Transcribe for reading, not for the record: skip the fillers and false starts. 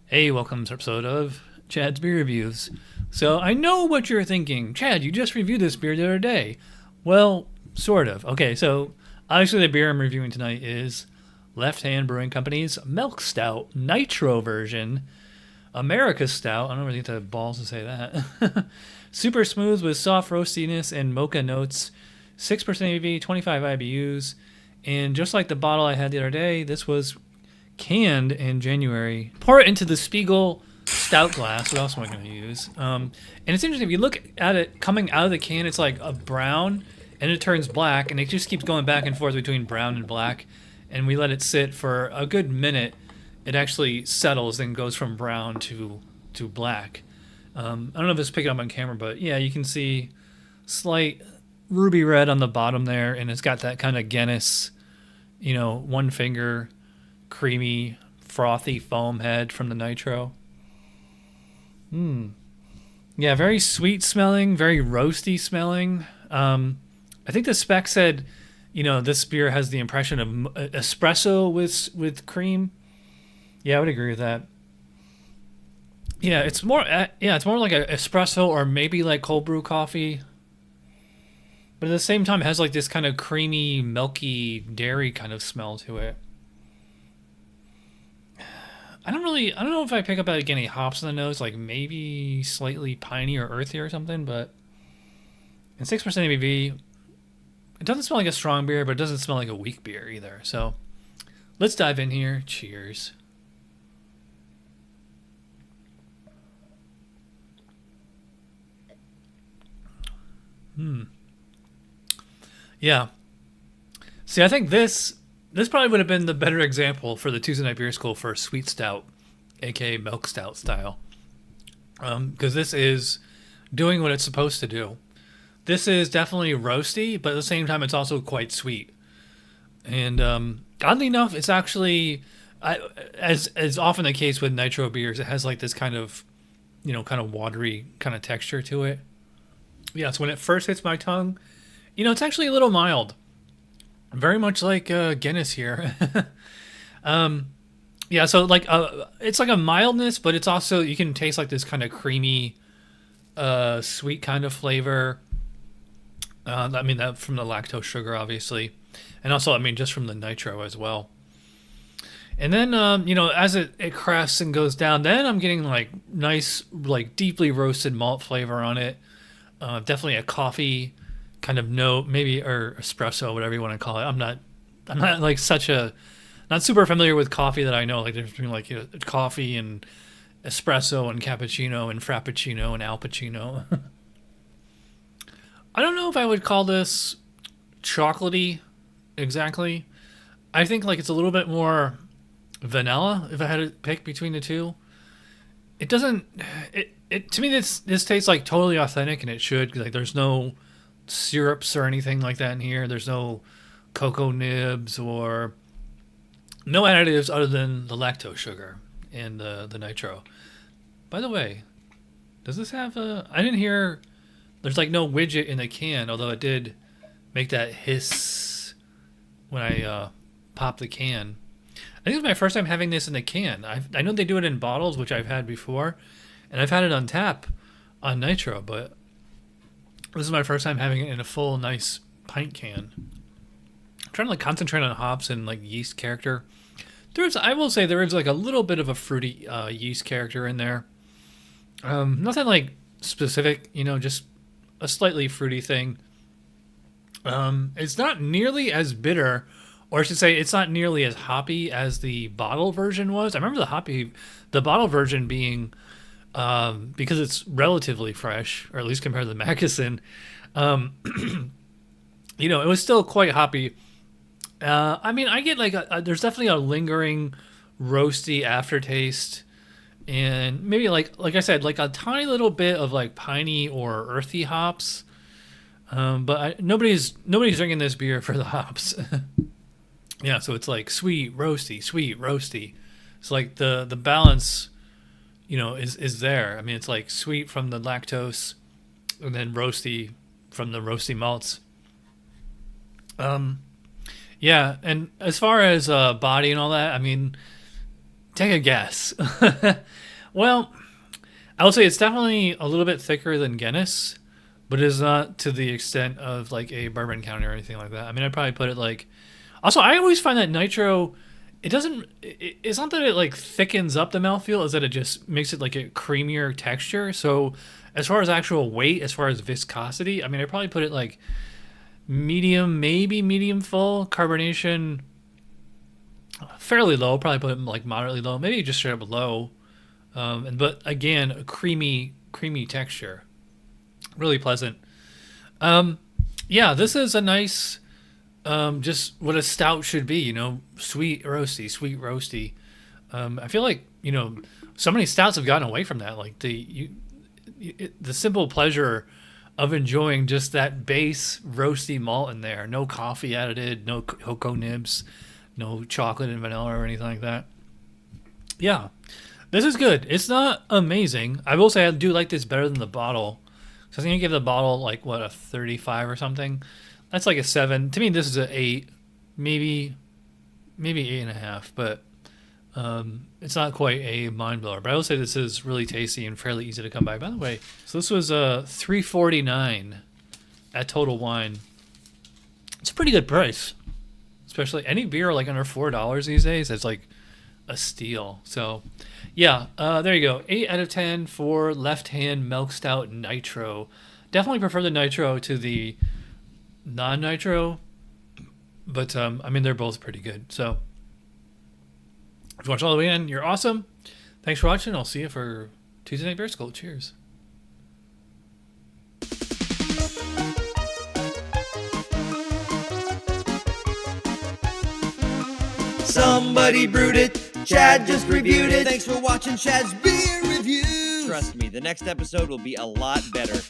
Hey, welcome to episode of Chad's Beer Reviews. So I know what you're thinking. Chad, you just reviewed this beer the other day. Well, sort of. Okay, so obviously the beer I'm reviewing tonight is Left Hand Brewing Company's Milk Stout Nitro version. America's Stout. I don't really get the balls to say that. Super smooth with soft roastiness and mocha notes. 6% ABV, 25 IBUs. And just like the bottle I had the other day, this was canned in January. Pour it into the Spiegel stout glass. What else am I going to use? And it's interesting, if you look at it coming out of the can, it's like a brown and it turns black, and it just keeps going back and forth between brown and black. And we let it sit for a good minute. It actually settles and goes from brown to black. I don't know if it's picking up on camera, but yeah, you can see slight ruby red on the bottom there, and it's got that kind of Guinness, one finger creamy, frothy foam head from the Nitro. Yeah, very sweet smelling, very roasty smelling. I think the spec said, this beer has the impression of espresso with cream. Yeah, I would agree with that. Yeah, it's more. It's more like an espresso or maybe like cold brew coffee. But at the same time, it has like this kind of creamy, milky dairy kind of smell to it. I don't know if I pick up like any hops in the nose, like maybe slightly piney or earthy or something, but in 6% ABV, it doesn't smell like a strong beer, but it doesn't smell like a weak beer either. So let's dive in here. Cheers. Yeah. See, I think this probably would have been the better example for the Tuesday Night Beer School for a sweet stout, aka milk stout style. Because this is doing what it's supposed to do. This is definitely roasty, but at the same time, it's also quite sweet. And oddly enough, it's actually, as often the case with nitro beers, it has like this kind of watery kind of texture to it. Yeah, so when it first hits my tongue, it's actually a little mild. Very much like Guinness here. Yeah, so like it's like a mildness, but it's also, you can taste like this kind of creamy, sweet kind of flavor. That from the lactose sugar, obviously, and also, just from the nitro as well. And then, as it crests and goes down, then I'm getting like nice, like deeply roasted malt flavor on it. Definitely a coffee kind of note, maybe, or espresso, whatever you want to call it. I'm not like not super familiar with coffee, that I know like the difference between like coffee and espresso and cappuccino and frappuccino and alpuccino. I don't know if I would call this chocolatey exactly. I think like it's a little bit more vanilla if I had to pick between the two. It doesn't. It to me, this tastes like totally authentic, and it should. Like there's no syrups or anything like that in here. There's no cocoa nibs or no additives other than the lactose sugar and the nitro. By the way, does this have a? I didn't hear. There's like no widget in the can, although it did make that hiss when I popped the can. I think it's my first time having this in the can. I know they do it in bottles, which I've had before, and I've had it on tap on nitro, but this is my first time having it in a full, nice pint can. I'm trying to like concentrate on hops and like yeast character. I will say there is like a little bit of a fruity yeast character in there. Nothing like specific, just a slightly fruity thing. It's not nearly as bitter, or I should say, it's not nearly as hoppy as the bottle version was. I remember the bottle version being, because it's relatively fresh, or at least compared to the Mackeson, it was still quite hoppy. I get like there's definitely a lingering roasty aftertaste, and maybe like I said, like a tiny little bit of like piney or earthy hops. But nobody's drinking this beer for the hops. Yeah, so it's like sweet roasty. It's like the balance, is there. It's like sweet from the lactose, and then roasty from the roasty malts. Yeah, and as far as body and all that, Take a guess. Well, I would say it's definitely a little bit thicker than Guinness, but it is not to the extent of like a bourbon county or anything like that. I mean, I'd probably put it like. Also, I always find that nitro, it doesn't. It's not that it like thickens up the mouthfeel; is that it just makes it like a creamier texture. So, as far as actual weight, as far as viscosity, I mean, I'd probably put it like medium, maybe medium full carbonation. Fairly low, probably put it like moderately low, maybe just straight up low. But again, a creamy texture, really pleasant. Yeah, this is a nice, just what a stout should be. You know, sweet roasty. I feel like so many stouts have gotten away from that. Like the simple pleasure of enjoying just that base roasty malt in there. No coffee added, no cocoa nibs, no chocolate and vanilla or anything like that. Yeah, this is good. It's not amazing. I will say I do like this better than the bottle. So I think I give the bottle like what, a 35 or something. That's like a 7. To me, this is a 8, maybe 8.5. But it's not quite a mind blower. But I will say this is really tasty and fairly easy to come by. By the way, so this was $3.49 at Total Wine. It's a pretty good price. Especially any beer like under $4 these days, it's like a steal. So, yeah, there you go. 8 out of 10 for Left Hand Milk Stout Nitro. Definitely prefer the Nitro to the non-Nitro, but I mean they're both pretty good. So, if you watch all the way in, you're awesome. Thanks for watching. I'll see you for Tuesday Night Beer School. Cheers. Somebody brewed it. Chad just reviewed it. Thanks for watching Chad's Beer Review. Trust me, the next episode will be a lot better.